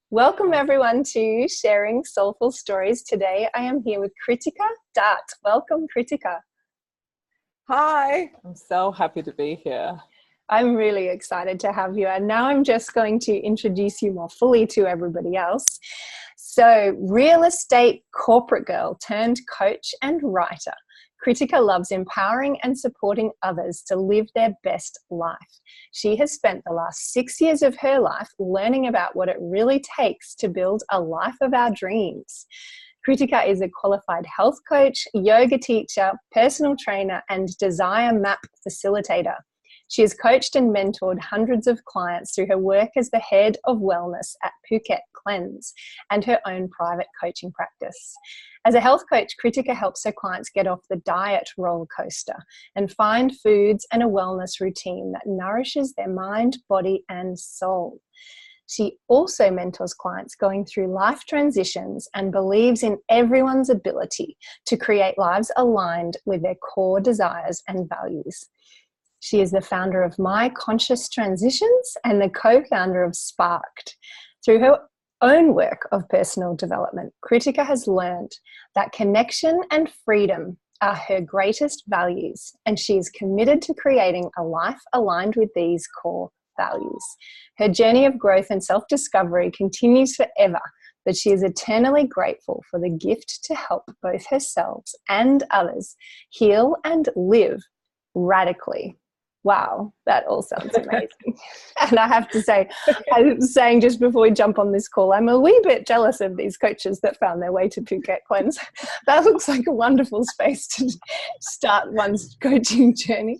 Welcome everyone to Sharing Soulful Stories. Today I am here with Kritika, Datt. Welcome, Kritika. Hi, I'm so happy to be here. I'm really excited to have you. And now I'm just going to introduce you more fully to everybody else. So, real estate corporate girl turned coach and writer. Kritika loves empowering and supporting others to live their best life. She has spent the last 6 years of her life learning about what it really takes to build a life of our dreams. Kritika is a qualified health coach, yoga teacher, personal trainer, and desire map facilitator. She has coached and mentored hundreds of clients through her work as the head of wellness at Phuket Cleanse and her own private coaching practice. As a health coach, Kritika helps her clients get off the diet rollercoaster and find foods and a wellness routine that nourishes their mind, body, and soul. She also mentors clients going through life transitions and believes in everyone's ability to create lives aligned with their core desires and values. She is the founder of My Conscious Transitions and the co-founder of Sparked. Through her own work of personal development, Kritika has learned that connection and freedom are her greatest values, and she is committed to creating a life aligned with these core values. Her journey of growth and self-discovery continues forever, but she is eternally grateful for the gift to help both herself and others heal and live radically. Wow, that all sounds amazing. And I have to say, I was saying just before we jump on this call, I'm a wee bit jealous of these coaches that found their way to Phuket Cleanse. That looks like a wonderful space to start one's coaching journey.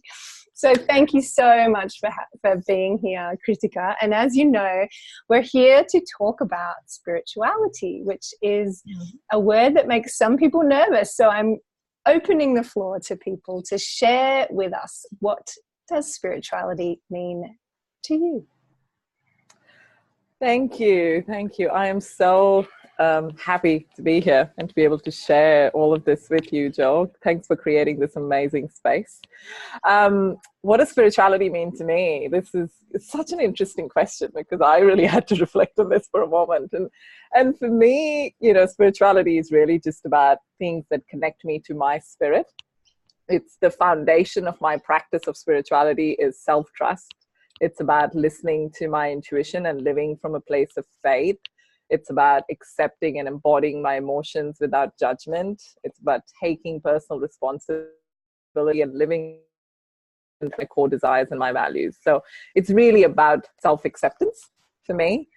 So thank you so much for being here, Kritika. And as you know, we're here to talk about spirituality, which is a word that makes some people nervous. So I'm opening the floor to people to share with us, what does spirituality mean to you? Thank you. Thank you. I am so happy to be here and to be able to share all of this with you, Joe. Thanks for creating this amazing space. What does spirituality mean to me? It's such an interesting question because I really had to reflect on this for a moment. And for me, spirituality is really just about things that connect me to my spirit. It's the foundation of my practice of spirituality is self-trust. It's about listening to my intuition and living from a place of faith. It's about accepting and embodying my emotions without judgment. It's about taking personal responsibility and living my core desires and my values. So it's really about self-acceptance for me.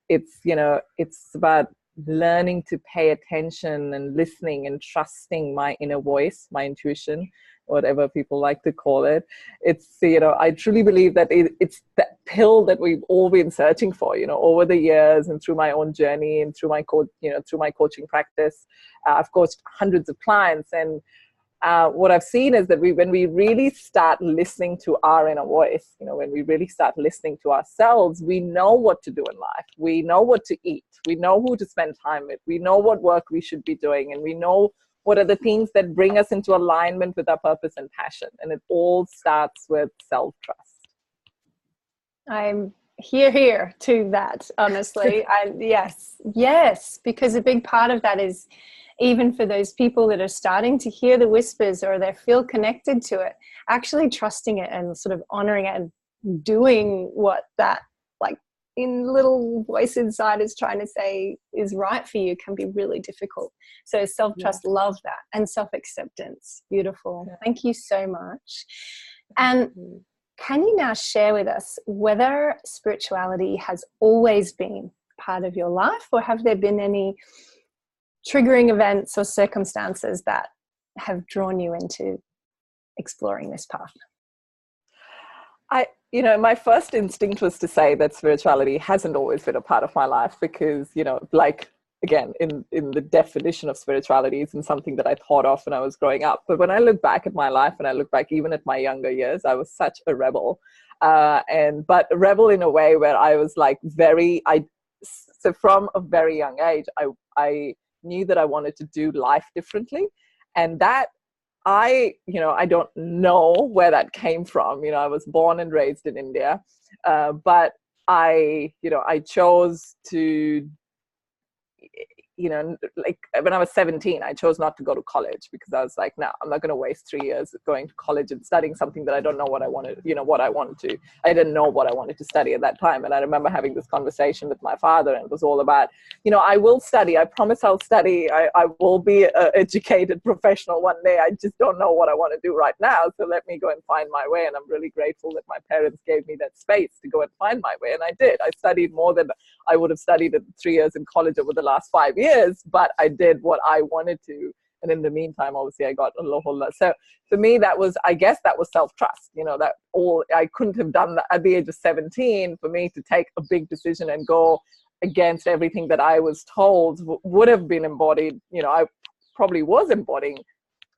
It's about learning to pay attention and listening and trusting my inner voice, my intuition, whatever people like to call it. It's, I truly believe that it's that pill that we've all been searching for, over the years and through my own journey and through my coaching practice. I've coached hundreds of clients, and what I've seen is that when we really start listening to our inner voice, when we really start listening to ourselves, we know what to do in life. We know what to eat. We know who to spend time with. We know what work we should be doing. And we know what are the things that bring us into alignment with our purpose and passion. And it all starts with self-trust. I'm here to that, honestly. Yes, because a big part of that is, even for those people that are starting to hear the whispers or they feel connected to it, actually trusting it and sort of honoring it and doing what that in little voice inside is trying to say is right for you can be really difficult. So self-trust, love that. And self-acceptance, beautiful. Yeah. Thank you so much. And can you now share with us whether spirituality has always been part of your life, or have there been any triggering events or circumstances that have drawn you into exploring this path? My first instinct was to say that spirituality hasn't always been a part of my life because, again, in the definition of spirituality isn't something that I thought of when I was growing up. But when I look back at my life and I look back even at my younger years, I was such a rebel. But a rebel in a way where I was so from a very young age, I knew that I wanted to do life differently. And that I don't know where that came from. I was born and raised in India, but I chose to, like when I was 17, I chose not to go to college because I was like, no, I'm not going to waste 3 years going to college and studying something that I don't know what I wanted, what I wanted to. I didn't know what I wanted to study at that time. And I remember having this conversation with my father, and it was all about, I will study. I promise I'll study. I will be an educated professional one day. I just don't know what I want to do right now. So let me go and find my way. And I'm really grateful that my parents gave me that space to go and find my way. And I did. I studied more than I would have studied in 3 years in college over the last 5 years, but I did what I wanted to. And in the meantime, obviously, I got a whole lot. So for me, I guess that was self-trust, that I couldn't have done that at the age of 17. For me to take a big decision and go against everything that I was told would have been embodied. I probably was embodying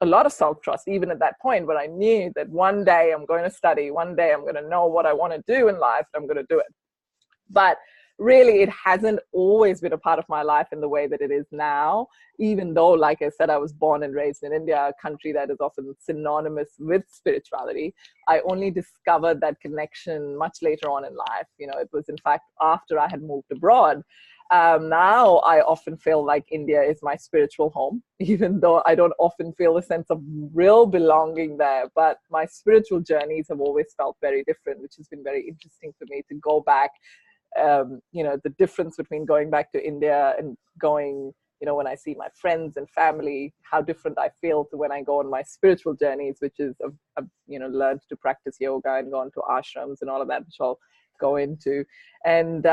a lot of self-trust, even at that point, but I knew that one day I'm going to study, one day I'm going to know what I want to do in life, and I'm going to do it. But really, it hasn't always been a part of my life in the way that it is now, even though, like I said, I was born and raised in India, a country that is often synonymous with spirituality. I only discovered that connection much later on in life. It was, in fact, after I had moved abroad. Now I often feel like India is my spiritual home, even though I don't often feel a sense of real belonging there. But my spiritual journeys have always felt very different, which has been very interesting for me to go back. The difference between going back to India and going, when I see my friends and family, how different I feel to when I go on my spiritual journeys, which is, I've learned to practice yoga and gone to ashrams and all of that, which I'll go into. And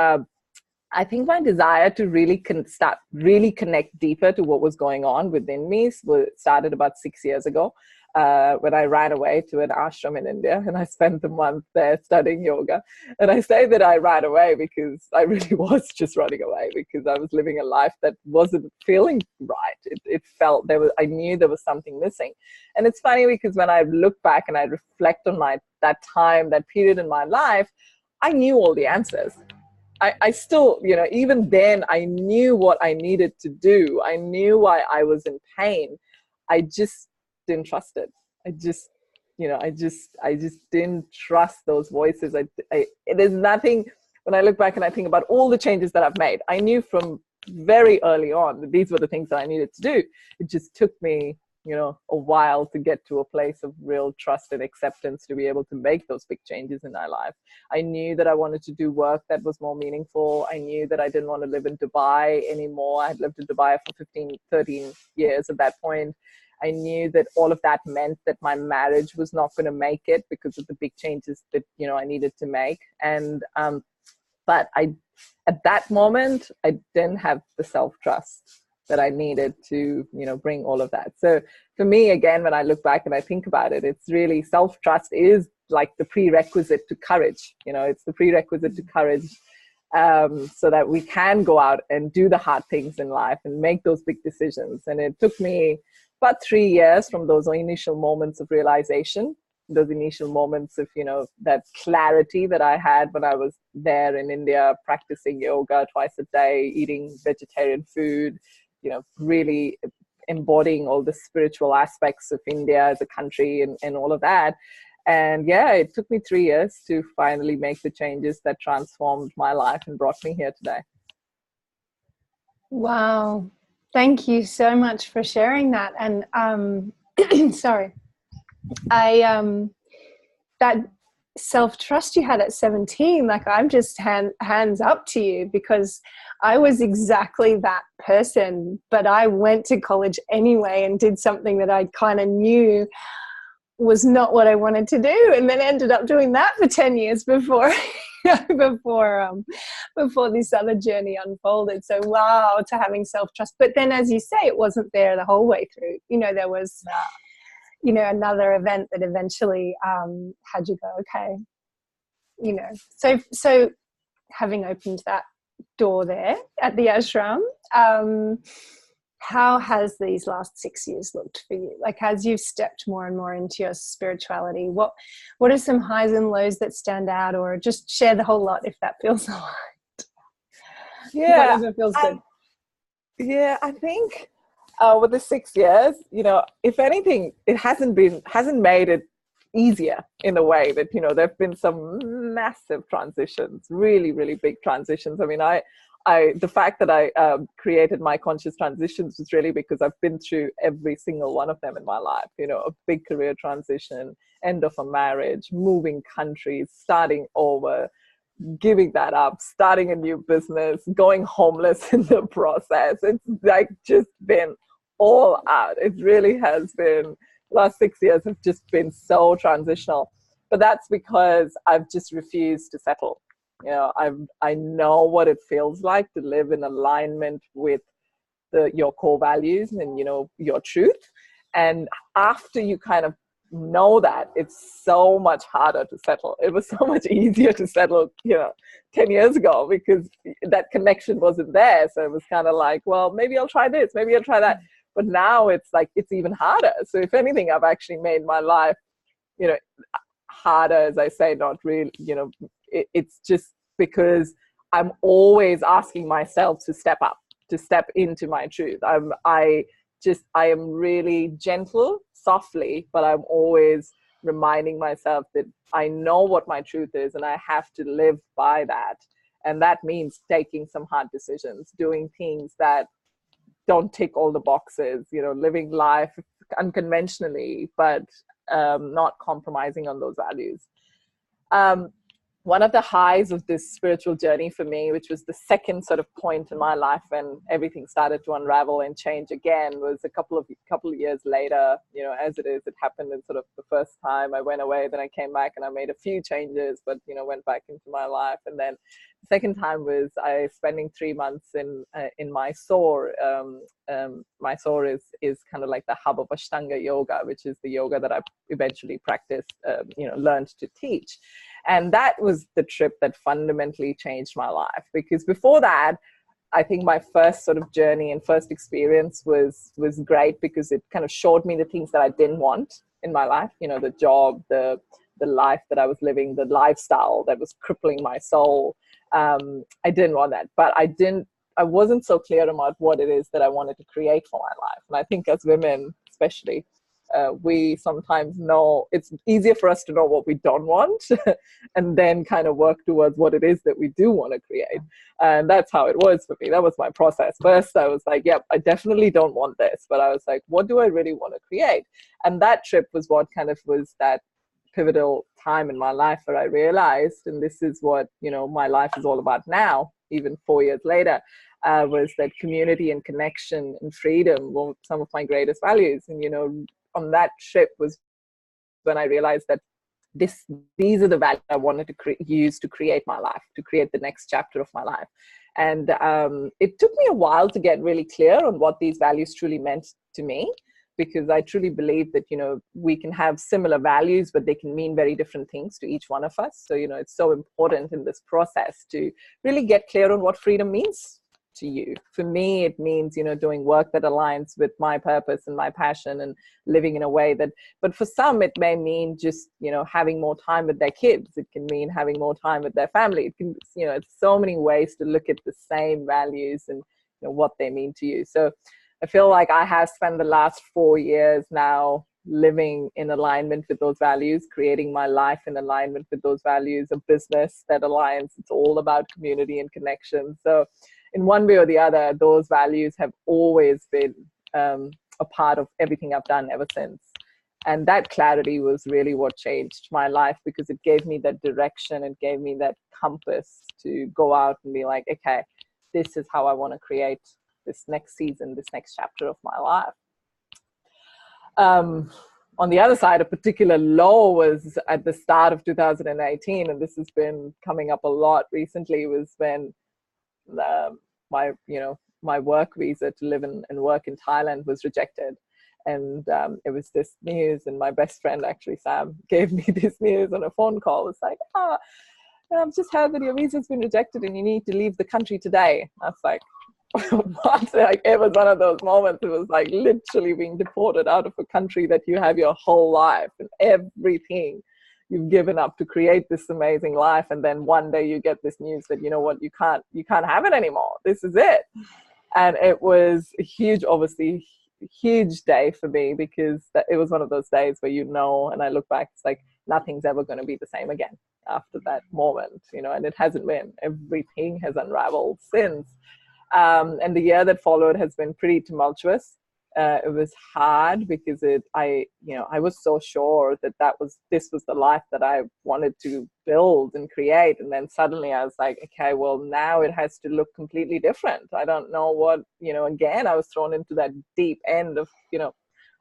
I think my desire to really connect deeper to what was going on within me started about 6 years ago. When I ran away to an ashram in India, and I spent a month there studying yoga. And I say that I ran away because I really was just running away, because I was living a life that wasn't feeling right. It felt I knew there was something missing. And it's funny because when I look back and I reflect on that time, that period in my life, I knew all the answers. I still, even then I knew what I needed to do. I knew why I was in pain. I just didn't trust it. I just didn't trust those voices. There's nothing, when I look back and I think about all the changes that I've made, I knew from very early on that these were the things that I needed to do. It just took me, a while to get to a place of real trust and acceptance to be able to make those big changes in my life. I knew that I wanted to do work that was more meaningful. I knew that I didn't want to live in Dubai anymore. I had lived in Dubai for 13 years at that point. I knew that all of that meant that my marriage was not going to make it because of the big changes that, I needed to make. And, but at that moment, I didn't have the self-trust that I needed to, bring all of that. So for me, again, when I look back and I think about it, it's really self-trust is like the prerequisite to courage. It's the prerequisite to courage, so that we can go out and do the hard things in life and make those big decisions. And it took me about 3 years from those initial moments of realization, those initial moments of, that clarity that I had when I was there in India, practicing yoga twice a day, eating vegetarian food, really embodying all the spiritual aspects of India as a country and all of that. And yeah, it took me 3 years to finally make the changes that transformed my life and brought me here today. Wow. Thank you so much for sharing that. And sorry, that self-trust you had at 17, like I'm just hands up to you, because I was exactly that person, but I went to college anyway and did something that I kind of knew was not what I wanted to do, and then ended up doing that for 10 years before before this other journey unfolded. So wow, to having self-trust. But then, as you say, it wasn't there the whole way through. There was another event that eventually had you go, okay, so having opened that door there at the ashram, how has these last 6 years looked for you? Like, as you've stepped more and more into your spirituality, what are some highs and lows that stand out, or just share the whole lot if that feels all right? Yeah, whatever feels good. Yeah, I think with the 6 years, if anything, it hasn't made it easier in a way that, you know, there have been some massive transitions, really, really big transitions. I mean, the fact that I created My Conscious Transitions was really because I've been through every single one of them in my life. You know, a big career transition, end of a marriage, moving countries, starting over, giving that up, starting a new business, going homeless in the process. It's like just been all out. It really has been. Last 6 years have just been so transitional, but that's because I've just refused to settle. You know, I know what it feels like to live in alignment with your core values and, you know, your truth. And after you kind of know that, it's so much harder to settle. It was so much easier to settle, you know, 10 years ago, because that connection wasn't there. So it was kind of like, well, maybe I'll try this, maybe I'll try that. But now it's like, it's even harder. So if anything, I've actually made my life, you know, harder, as I say, not really, you know, it's just because I'm always asking myself to step up, to step into my truth. I am really gentle, softly, but I'm always reminding myself that I know what my truth is and I have to live by that. And that means taking some hard decisions, doing things that don't tick all the boxes, you know, living life unconventionally, but not compromising on those values. One of the highs of this spiritual journey for me, which was the second sort of point in my life when everything started to unravel and change again, was a couple of years later. You know, as it is, it happened in sort of the first time I went away, then I came back and I made a few changes, but, you know, went back into my life. And then the second time was I spending 3 months in Mysore. Mysore is kind of like the hub of Ashtanga yoga, which is the yoga that I eventually practiced, you know, learned to teach. And that was the trip that fundamentally changed my life, because before that, I think my first sort of journey and first experience was great, because it kind of showed me the things that I didn't want in my life, you know, the job, the life that I was living, the lifestyle that was crippling my soul. I didn't want that, but I wasn't so clear about what it is that I wanted to create for my life. And I think as women, especially, we sometimes know it's easier for us to know what we don't want and then kind of work towards what it is that we do want to create. And that's how it was for me. That was my process. First, I was like, yep, I definitely don't want this. But I was like, what do I really want to create? And that trip was what kind of was that pivotal time in my life where I realized, and this is what, you know, my life is all about now, even 4 years later, was that community and connection and freedom were some of my greatest values. And, you know, on that trip was when I realized that these are the values I wanted to use to create my life, to create the next chapter of my life. And it took me a while to get really clear on what these values truly meant to me, because I truly believe that, you know, we can have similar values, but they can mean very different things to each one of us. So, you know, it's so important in this process to really get clear on what freedom means to you. For me, it means, you know, doing work that aligns with my purpose and my passion and living in a way that, but for some, it may mean just, you know, having more time with their kids. It can mean having more time with their family. It can, you know, it's so many ways to look at the same values and, you know, what they mean to you. So I feel like I have spent the last 4 years now living in alignment with those values, creating my life in alignment with those values, a business that aligns. It's all about community and connection. So in one way or the other, those values have always been a part of everything I've done ever since. And that clarity was really what changed my life, because it gave me that direction. It gave me that compass to go out and be like, okay, this is how I want to create this next season, this next chapter of my life. On the other side, a particular low was at the start of 2018, and this has been coming up a lot recently, was when my work visa to live and work in Thailand was rejected. And it was this news, and my best friend, actually, Sam, gave me this news on a phone call. It's like, I've just heard that your visa's been rejected and you need to leave the country today. I was like, what? Like, it was one of those moments. It was like literally being deported out of a country that you have your whole life and everything you've given up to create this amazing life, and then one day you get this news that, you know what, you can't have it anymore. This is it. And it was a huge, obviously huge day for me, because it was one of those days where, and I look back, it's like nothing's ever going to be the same again after that moment, and it hasn't been. Everything has unraveled since. And the year that followed has been pretty tumultuous. It was hard because I was so sure that this was the life that I wanted to build and create. And then suddenly I was like, okay, well, now it has to look completely different. I don't know what, again, I was thrown into that deep end of,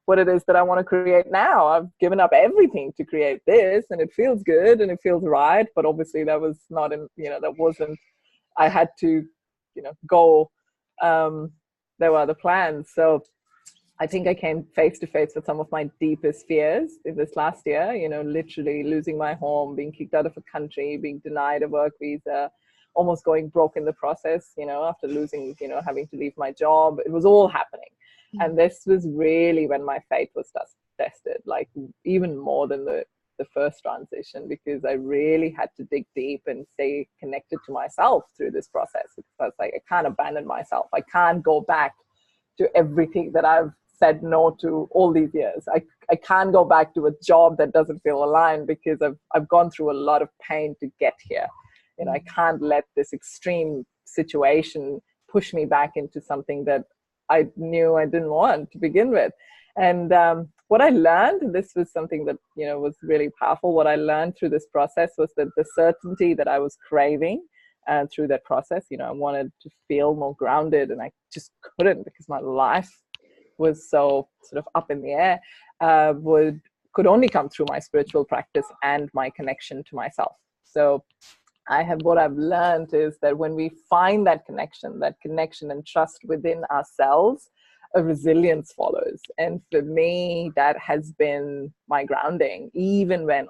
what it is that I want to create now. I've given up everything to create this, and it feels good and it feels right. But obviously that was not that wasn't, I had to, go, there were other plans. So I think I came face to face with some of my deepest fears in this last year, literally losing my home, being kicked out of a country, being denied a work visa, almost going broke in the process, after losing, having to leave my job. It was all happening. Mm-hmm. And this was really when my faith was tested, like even more than the first transition, because I really had to dig deep and stay connected to myself through this process. Because I was like, I can't abandon myself. I can't go back to everything that I've said no to all these years. I can't go back to a job that doesn't feel aligned, because I've gone through a lot of pain to get here. I can't let this extreme situation push me back into something that I knew I didn't want to begin with. And what I learned, this was something that, was really powerful. What I learned through this process was that the certainty that I was craving through that process, I wanted to feel more grounded, and I just couldn't, because my life was so sort of up in the air, could only come through my spiritual practice and my connection to myself. So what I've learned is that when we find that connection and trust within ourselves, a resilience follows. And for me, that has been my grounding, even when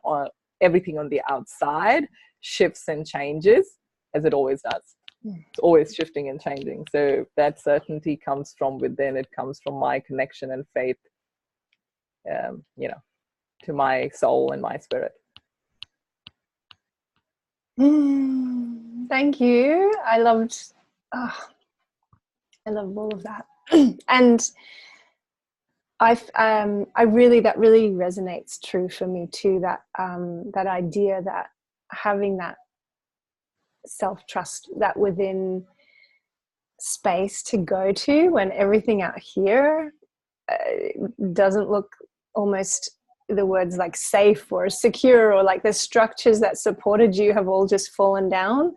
everything on the outside shifts and changes, as it always does. It's always shifting and changing. So that certainty comes from within. It comes from my connection and faith, to my soul and my spirit. Thank you. I loved all of that. And that really resonates true for me too, that that idea that having that self-trust, that within space to go to when everything out here doesn't look, almost the words like safe or secure, or like the structures that supported you have all just fallen down.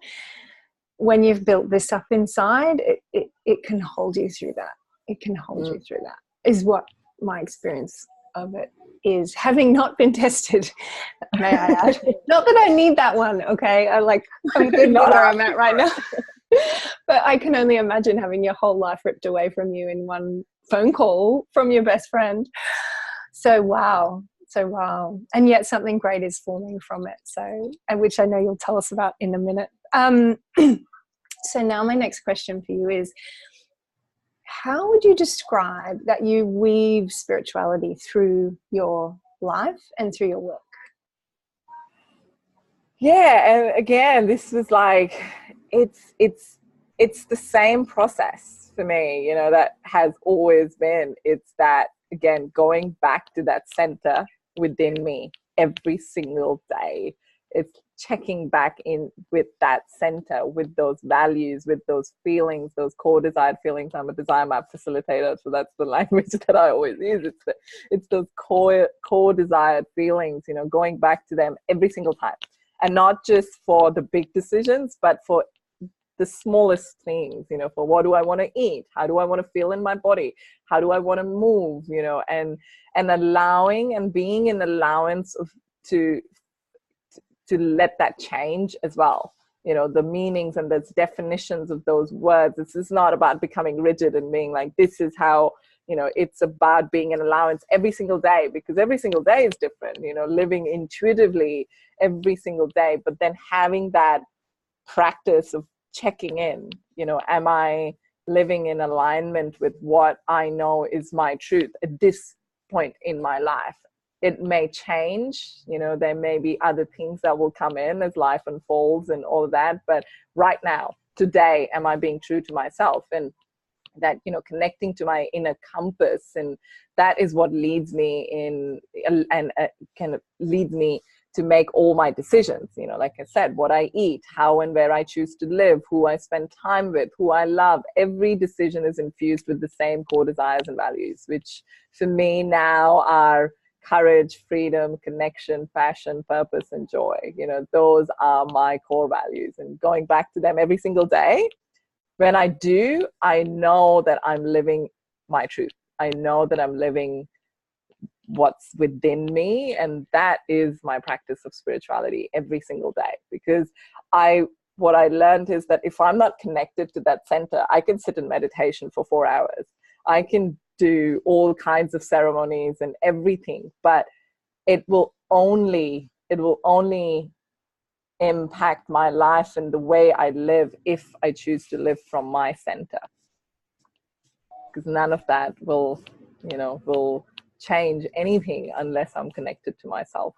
When you've built this up inside, it can hold you through that. It can hold you through that, is what my experience of it is, having not been tested, may I add. Not that I need that one, okay? I'm good where I'm at right now. But I can only imagine having your whole life ripped away from you in one phone call from your best friend. So wow. And yet something great is forming from it. So, and which I know you'll tell us about in a minute. So now my next question for you is, how would you describe that you weave spirituality through your life and through your work? Yeah, and again, this was like, it's the same process for me, that has always been. It's that, again, going back to that center within me every single day. It's checking back in with that center, with those values, with those feelings, those core desired feelings. I'm a desire map facilitator, so that's the language that I always use. It's those core desired feelings, going back to them every single time. And not just for the big decisions, but for the smallest things, for what do I want to eat? How do I want to feel in my body? How do I want to move? And allowing and being in allowance to let that change as well. The meanings and the definitions of those words. This is not about becoming rigid and being like, this is how, it's about being an allowance every single day, because every single day is different, living intuitively every single day, but then having that practice of checking in, am I living in alignment with what I know is my truth at this point in my life? It may change, there may be other things that will come in as life unfolds and all of that. But right now, today, am I being true to myself? And that, you know, connecting to my inner compass, and that is what leads me in, and kind of leads me to make all my decisions. You know, like I said, what I eat, how and where I choose to live, who I spend time with, who I love. Every decision is infused with the same core desires and values, which for me now are courage, freedom, connection, passion, purpose, and joy. You know, those are my core values, and going back to them every single day, when I do, I know that I'm living my truth. I know that I'm living what's within me, and that is my practice of spirituality every single day. Because what I learned is that if I'm not connected to that center, I can sit in meditation for 4 hours. I can do all kinds of ceremonies and everything, but it will only impact my life and the way I live if I choose to live from my center. Because none of that will change anything unless I'm connected to myself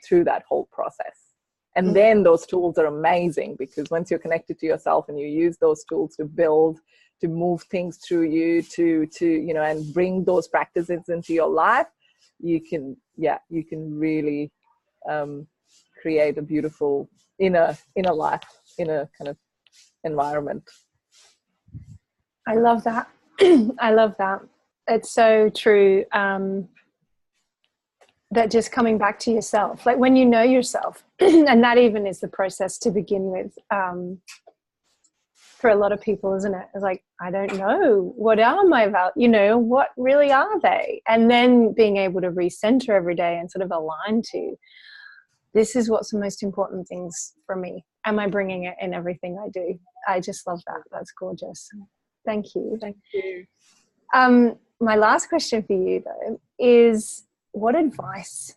through that whole process. And then those tools are amazing, because once you're connected to yourself and you use those tools to build, to move things through you, to you know, and bring those practices into your life, you can really create a beautiful inner life, inner kind of environment. I love that. I love that. It's so true. That just coming back to yourself, like when you know yourself, and that even is the process to begin with. For a lot of people, isn't it? It's like, I don't know, what are my values? You know, what really are they? And then being able to recenter every day and sort of align to, this is what's the most important things for me. Am I bringing it in everything I do? I just love that. That's gorgeous. Thank you. Thank you. My last question for you, though, is what advice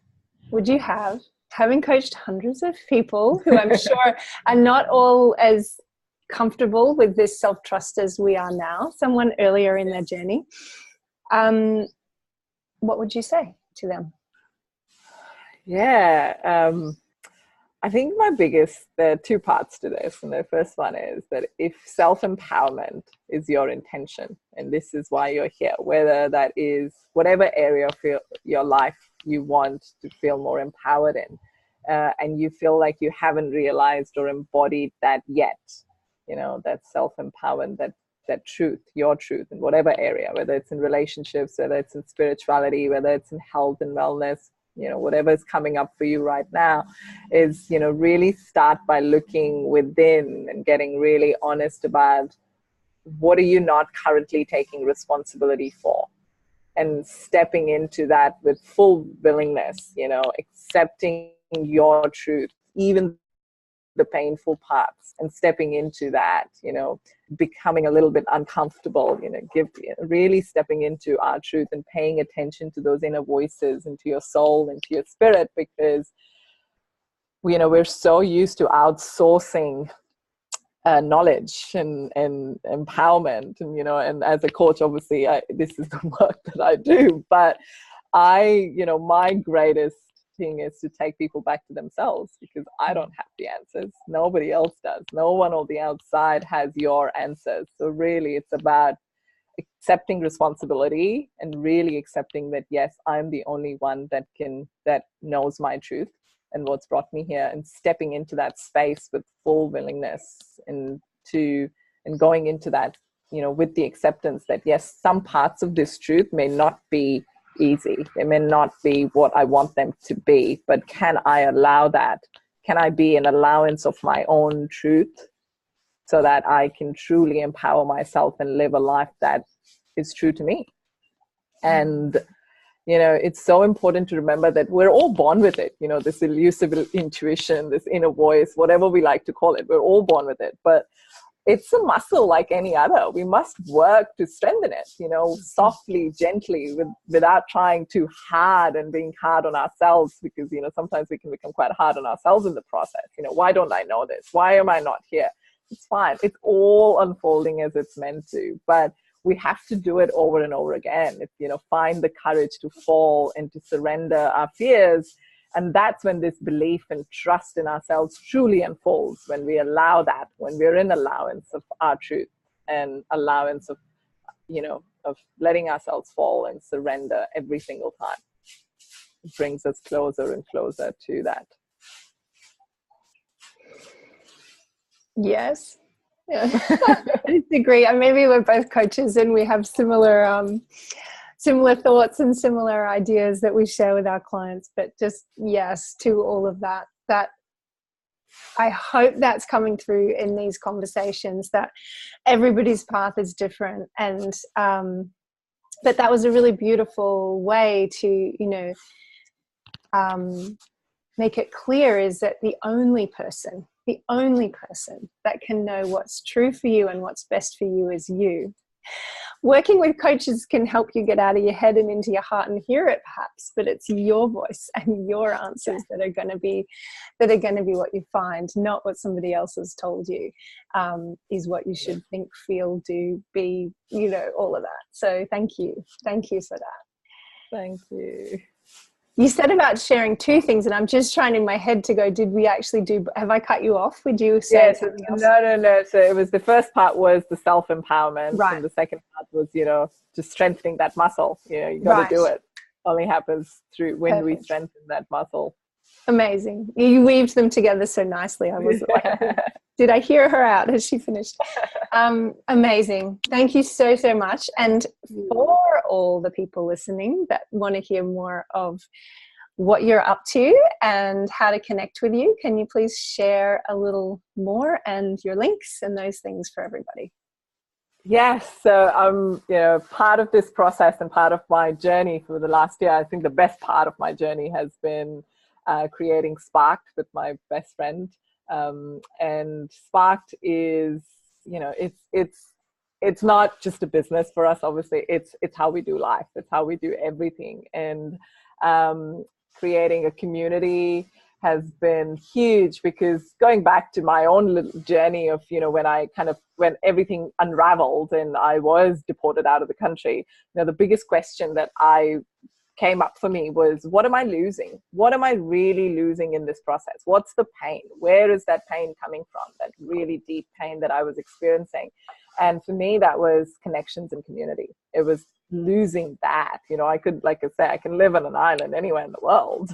would you have, having coached hundreds of people who I'm sure are not all as comfortable with this self-trust as we are now, someone earlier in their journey, what would you say to them? Yeah, I think there are two parts to this. And the first one is that if self-empowerment is your intention, and this is why you're here, whether that is whatever area of your life you want to feel more empowered in, and you feel like you haven't realized or embodied that yet, you know, that self-empowerment, that truth, your truth in whatever area, whether it's in relationships, whether it's in spirituality, whether it's in health and wellness, you know, whatever is coming up for you right now, is, you know, really start by looking within and getting really honest about what are you not currently taking responsibility for, and stepping into that with full willingness, you know, accepting your truth, even the painful parts, and stepping into that, you know, becoming a little bit uncomfortable, you know, really stepping into our truth and paying attention to those inner voices and to your soul and to your spirit, because, you know, we're so used to outsourcing knowledge and empowerment, and, you know, and as a coach, obviously this is the work that I do, but my greatest thing is to take people back to themselves, because I don't have the answers. Nobody else does. No one on the outside has your answers. So really it's about accepting responsibility and really accepting that, yes, I'm the only one that knows my truth and what's brought me here, and stepping into that space with full willingness and going into that, you know, with the acceptance that, yes, some parts of this truth may not be easy. They may not be what I want them to be, but can I allow that? Can I be an allowance of my own truth so that I can truly empower myself and live a life that is true to me? And, you know, it's so important to remember that we're all born with it, you know, this elusive intuition, this inner voice, whatever we like to call it, we're all born with it. But it's a muscle like any other. We must work to strengthen it, you know, softly, gently, without trying too hard and being hard on ourselves, because, you know, sometimes we can become quite hard on ourselves in the process. You know, why don't I know this? Why am I not here? It's fine. It's all unfolding as it's meant to, but we have to do it over and over again. You know, find the courage to fall and to surrender our fears. And that's when this belief and trust in ourselves truly unfolds, when we allow that, when we're in allowance of our truth and allowance of of letting ourselves fall and surrender every single time. It brings us closer and closer to that. Yes. Yeah. I agree. And maybe we're both coaches and we have similar thoughts and similar ideas that we share with our clients, but just yes to all of that. That I hope that's coming through in these conversations, that everybody's path is different. And but that was a really beautiful way to, make it clear is that the only person that can know what's true for you and what's best for you is you. Working with coaches can help you get out of your head and into your heart and hear it perhaps, but it's your voice and your answers that are going to be what you find, not what somebody else has told you is what you should think, feel, do, be, all of that. So thank you for that. Thank you. You said about sharing two things, and I'm just trying in my head to go, did we actually have I cut you off? Would you say something else? No. So it was, the first part was the self-empowerment, right. And the second part was, just strengthening that muscle. You got to do it. Only happens through when we strengthen that muscle. Amazing. You weaved them together so nicely. I was like, did I hear her out? Has she finished? Amazing. Thank you so much. And for all the people listening that want to hear more of what you're up to and how to connect with you, can you please share a little more and your links and those things for everybody? Yes. So part of this process and part of my journey for the last year, I think the best part of my journey has been creating Sparked with my best friend. And Sparked is, it's not just a business for us. Obviously, it's how we do life. It's how we do everything. And creating a community has been huge, because going back to my own little journey of, when everything unraveled and I was deported out of the country, the biggest question that came up for me was, what am I losing? What am I really losing in this process? What's the pain? Where is that pain coming from? That really deep pain that I was experiencing. And for me, that was connections and community. It was losing that. I could, like I say, I can live on an island anywhere in the world,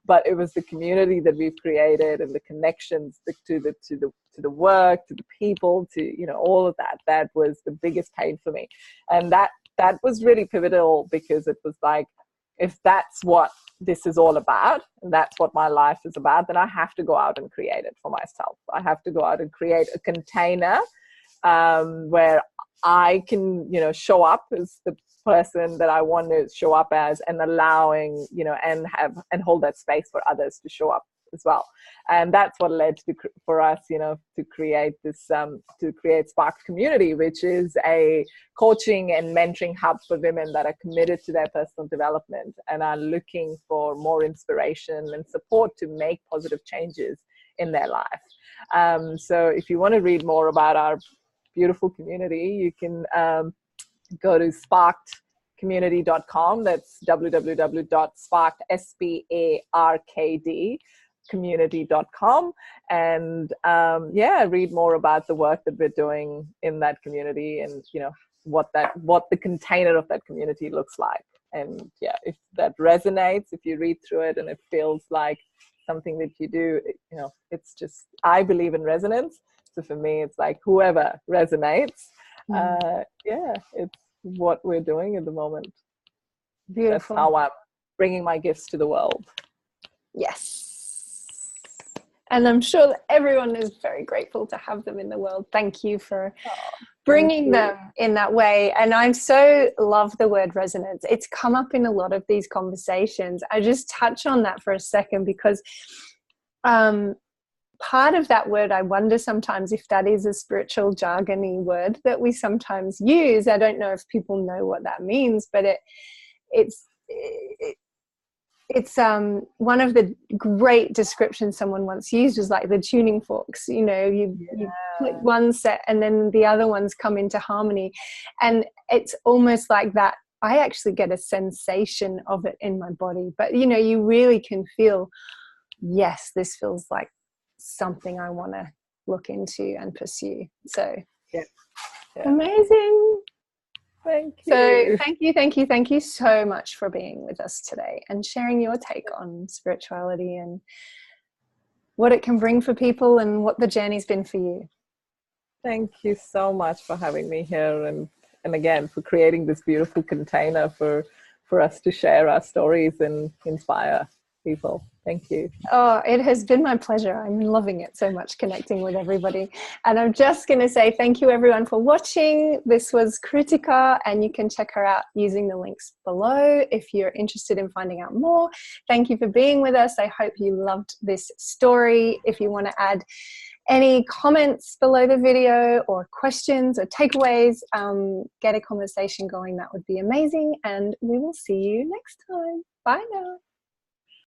but it was the community that we've created and the connections to the work, to the people, to, all of that. That was the biggest pain for me. And that was really pivotal, because it was like, if that's what this is all about, and that's what my life is about, then I have to go out and create it for myself. I have to go out and create a container where I can, show up as the person that I want to show up as, and allowing, and hold that space for others to show up as well. And that's what led for us, to create this, to create Sparked Community, which is a coaching and mentoring hub for women that are committed to their personal development and are looking for more inspiration and support to make positive changes in their life. So if you want to read more about our beautiful community, you can go to sparkedcommunity.com. That's www.sparked, SPARKD, community.com, and read more about the work that we're doing in that community, and what the container of that community looks like. And if that resonates, if you read through it and it feels like something that you do, it's just, I believe in resonance. So for me, it's like whoever resonates, it's what we're doing at the moment. Beautiful. That's how I'm bringing my gifts to the world. Yes. And I'm sure that everyone is very grateful to have them in the world. Thank you for bringing them in that way. And I so love the word resonance. It's come up in a lot of these conversations. I just touch on that for a second, because part of that word, I wonder sometimes if that is a spiritual jargony word that we sometimes use. I don't know if people know what that means, but it's one of the great descriptions someone once used was like the tuning forks. You click one set and then the other ones come into harmony, and it's almost like that. I actually get a sensation of it in my body, but you really can feel, yes, this feels like something I want to look into and pursue. So amazing. Thank So you. thank you so much for being with us today and sharing your take on spirituality and what it can bring for people and what the journey's been for you. Thank you so much for having me here, and again for creating this beautiful container for us to share our stories and inspire people. Thank you. Oh, it has been my pleasure. I'm loving it so much, connecting with everybody. And I'm just going to say thank you everyone for watching. This was Kritika, and you can check her out using the links below if you're interested in finding out more. Thank you for being with us. I hope you loved this story. If you want to add any comments below the video or questions or takeaways, get a conversation going. That would be amazing. And we will see you next time. Bye now.